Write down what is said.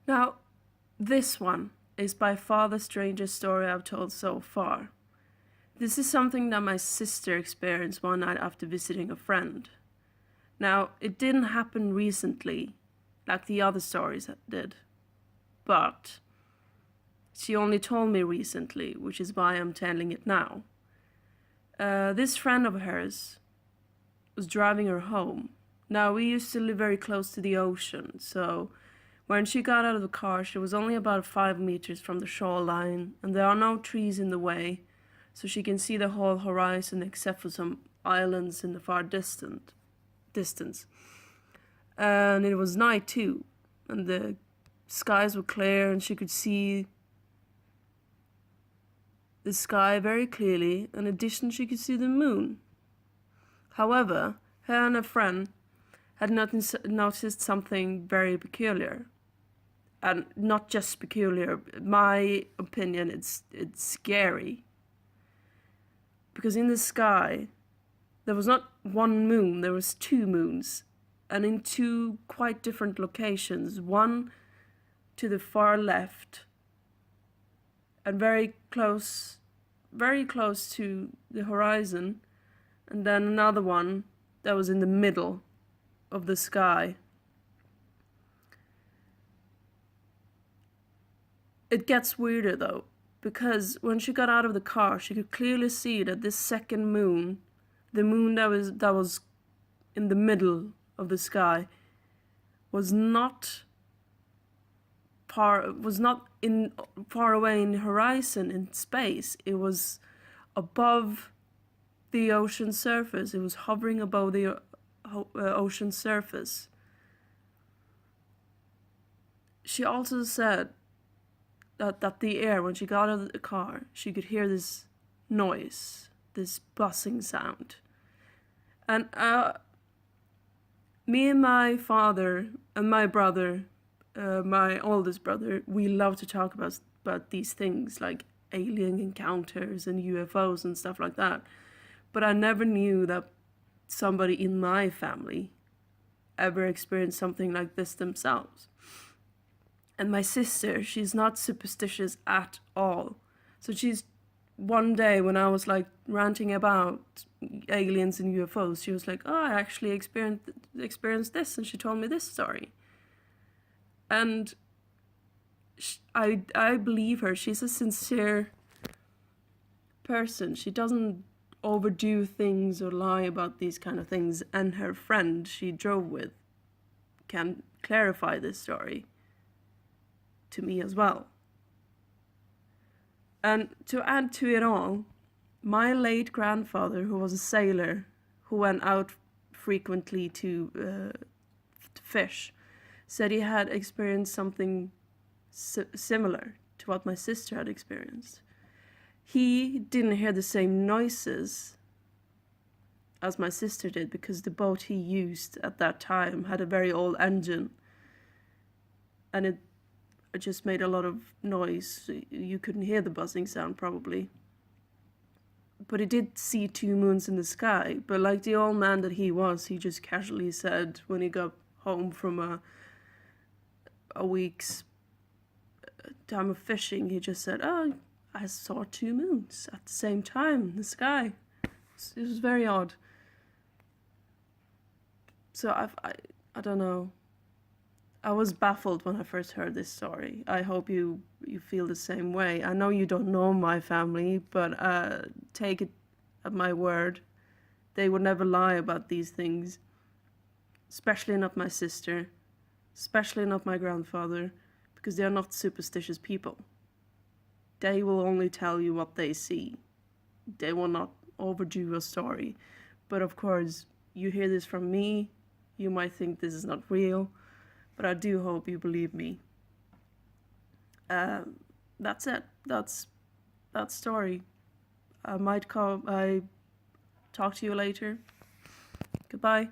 Now, this one is by far the strangest story I've told so far. This is something that my sister experienced one night after visiting a friend. Now, it didn't happen recently, like the other stories did, but she only told me recently, which is why I'm telling it now. This friend of hers was driving her home. Now, we used to live very close to the ocean, so when she got out of the car, she was only about 5 meters from the shoreline, and there are no trees in the way, so she can see the whole horizon except for some islands in the far distance. And it was night too, and the skies were clear, and she could see the sky very clearly. In addition, she could see the moon. However, her and her friend had noticed something very peculiar. And not just peculiar, my opinion, it's scary. Because in the sky, there was not one moon, there was 2 moons. And in 2 quite different locations. One to the far left and very close to the horizon. And then another one that was in the middle of the sky. It gets weirder though, because when she got out of the car, she could clearly see that this second moon, the moon that was in the middle of the sky, was not far away in the horizon in space. It was above the ocean surface. It was hovering above the ocean surface. She also said that the air, when she got out of the car, she could hear this noise, this buzzing sound. And me and my father and my brother, my oldest brother, we love to talk about these things like alien encounters and UFOs and stuff like that. But I never knew that somebody in my family ever experienced something like this themselves. And my sister, she's not superstitious at all. So one day when I was like ranting about aliens and UFOs, she was like, oh, I actually experienced this, and she told me this story. And I believe her. She's a sincere person. She doesn't overdo things or lie about these kind of things, and her friend she drove with can clarify this story to me as well. And to add to it all, my late grandfather, who was a sailor, who went out frequently to fish, said he had experienced something similar to what my sister had experienced. He didn't hear the same noises as my sister did, because the boat he used at that time had a very old engine, and it just made a lot of noise. You couldn't hear the buzzing sound probably. But he did see 2 moons in the sky. But like the old man that he was, he just casually said when he got home from a week's time of fishing, he just said, oh, I saw 2 moons at the same time in the sky. It was very odd. So I don't know. I was baffled when I first heard this story. I hope you feel the same way. I know you don't know my family, but take it at my word. They would never lie about these things. Especially not my sister. Especially not my grandfather. Because they are not superstitious people. They will only tell you what they see. They will not overdo a story. But of course, you hear this from me. You might think this is not real. But I do hope you believe me. That's it. That's that story. I talk to you later. Goodbye.